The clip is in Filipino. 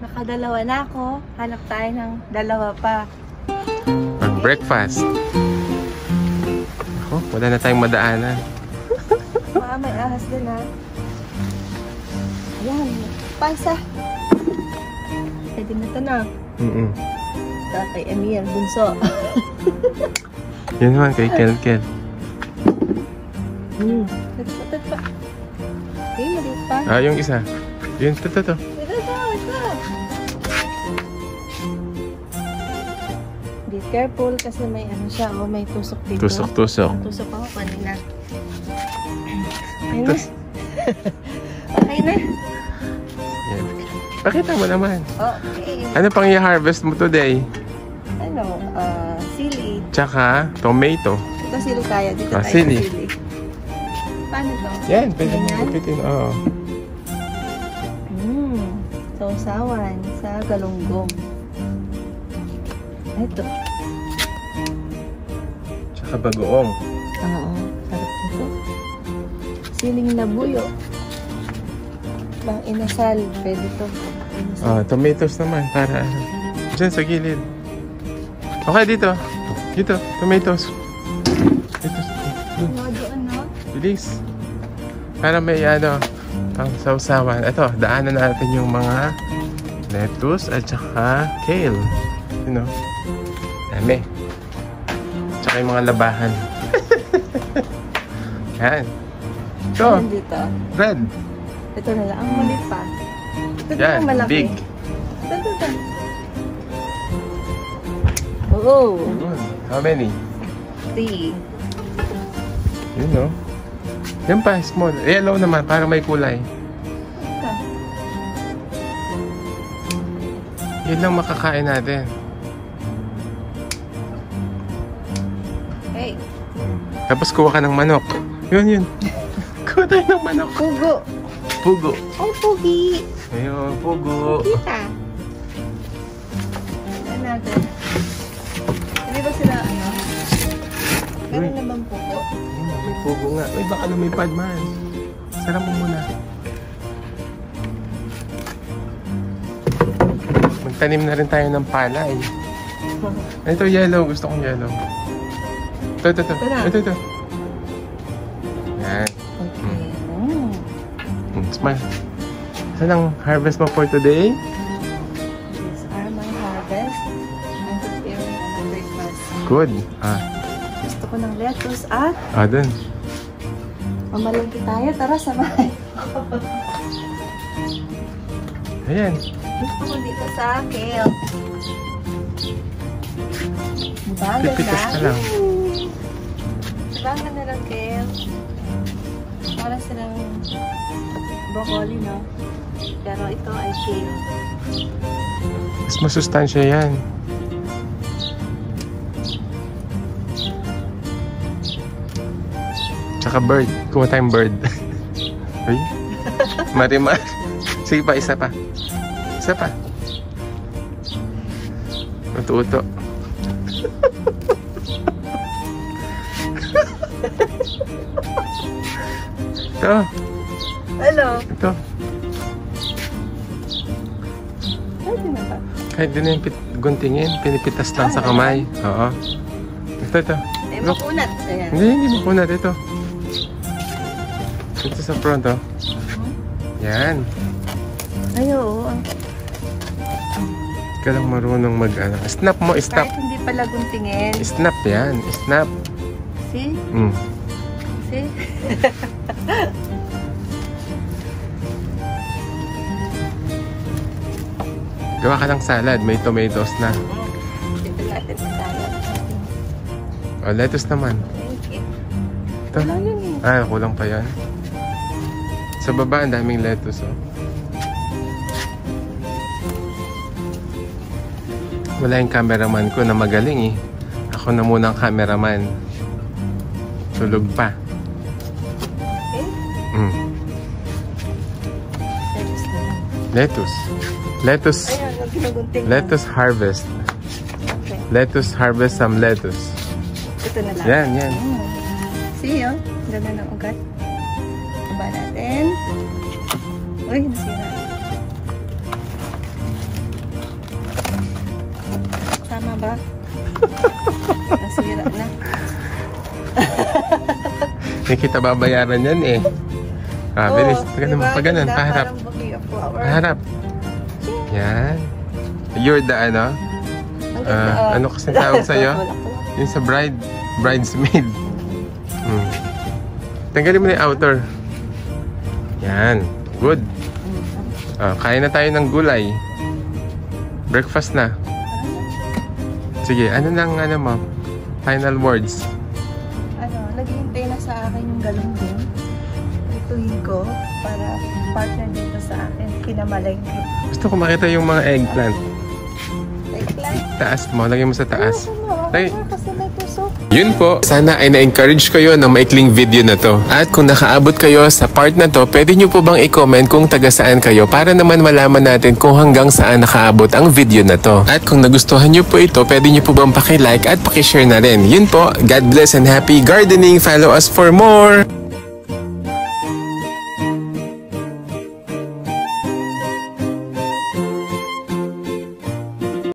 Nakadalawa na ako. Hanap tayo ng dalawa pa. Breakfast. Ako, wala na tayong madaanan. May ahas din ha. Ayan. Pasa. Pwede na ito na. Ito kay Emil, bunso. Yun naman kay Kel. Ito pa. Okay, maliit pa. Ah, yung isa. Yun, ito. Ito. Be careful kasi may ano siya, may tusok dito. Tusok. Tusok ako kanina. Ayun na. Okay na. Yan. Pakita mo naman. Okay. Ano pang i-harvest mo today? Sili. Tsaka, tomato. Ito sili kaya. Dito tayo sili. sili. Paano to? Yan, pwede mo Ganyan? ipitin. Oo. Sausawan sa galunggong. Ito. Tsaka bagoong. Oo. Sarap nito. Siling labuyo. Pang inasal. Pwede to. Inasal. Tomatoes naman para dyan sa gilid. Okay, dito. Dito, tomatoes. Dito. Doon, no? Bilis. Para may pang sausawan. Ito, daanan natin yung mga lettuce at saka kale. You know? Dami. Tsaka yung mga labahan. Yan. Ito. Ayan dito. Red. Ito na lang. Ang maliit pa. Ito Yan, ang malaki. big. Ito. Oh. How many? 3. Yun, no? Yan pa, small. Yellow naman, para may kulay. Ito. Yun lang makakain natin. Hey. Tapos kuha ka ng manok. Yun. Kuha tayo ng manok. Pugo. Oh, pugi. Ayun, pugo. Kita. Tignan natin. Hindi ba sila meron na bang pugo? May pugo nga. Uy, baka lumipad man. Sarap mo muna. Magtanim na rin tayo ng palay. Ito, yellow. Gusto kong yellow. Ito. Yan. Okay. Smile. Saan ang harvest mo for today? These are my harvest. I'm preparing a breakfast. Good. Gusto ko ng lettuce at Dun. mamalengke tayo. Tara, sabay. Ayan. Gusto ko dito sa kale. Diba? Ang Pipitas ka lang. Diba ang ganda ng kale? Para silang broccoli, no? Pero ito ay kale. Mas masustansya yan. Tsaka bird. Kuha tayong bird. Uy. Marimar. Sige pa, isa pa. Isa pa. Uto-uto. Ito. Hello. Ito. Pwede na ba? Kahit din yung guntingin, pinipitas lang sa kamay. Oo. Ito. Eh, makunat. Ayan. Hindi makunat. Ito. Ito sa front, oh. Yan. Ay, oo. Hindi ka lang marunong snap mo, snap. Kahit hindi pala guntingin. Snap yan. Snap. See? See? Gawa ka ng salad. May tomatoes na. Dito natin masaya. Lettuce naman. Thank you. Ito. Wala yun eh. Kulang pa yan. Sa baba, ang daming lettuce, oh. Wala yung cameraman ko na magaling, eh. Ako na muna ang cameraman. Tulog pa. Okay? Lettuce na lang. Lettuce. Ayan, ang ginugunting. Lettuce harvest. Okay. Lettuce harvest some lettuce. Ito na lang. Yan. See, oh. Ganda ng ugat. Baba natin. Uy, nasira. Hindi kita babayaran yan eh. Bilis. Ganun, diba? pag ganun, paharap. Parang bouquet of flower. Paharap. Yan. You're the ano? Ang ganda, Ano kasi tawag sa'yo? Bulaklak. Yung sa bridesmaid. Tanggalin mo na yung outer. Yan. Good. Kain na tayo ng gulay. Breakfast na. Sige, ano nang ano mo? Final words. Naghihintay na sa akin yung galunggong. Ituhin ko para partner dito sa akin. Kinamalay ko. Gusto ko makita yung mga eggplant. Eggplant? Taas mo. Lagyan mo sa taas. Ay, kasi may tusok. Yun po, sana ay na-encourage kayo ng maikling video na to. At kung nakaabot kayo sa part na to, pwede nyo po bang i-comment kung taga saan kayo para naman malaman natin kung hanggang saan nakaabot ang video na to. At kung nagustuhan nyo po ito, pwede nyo po bang paki-like at paki-share na rin. Yun po, God bless and happy gardening. Follow us for more!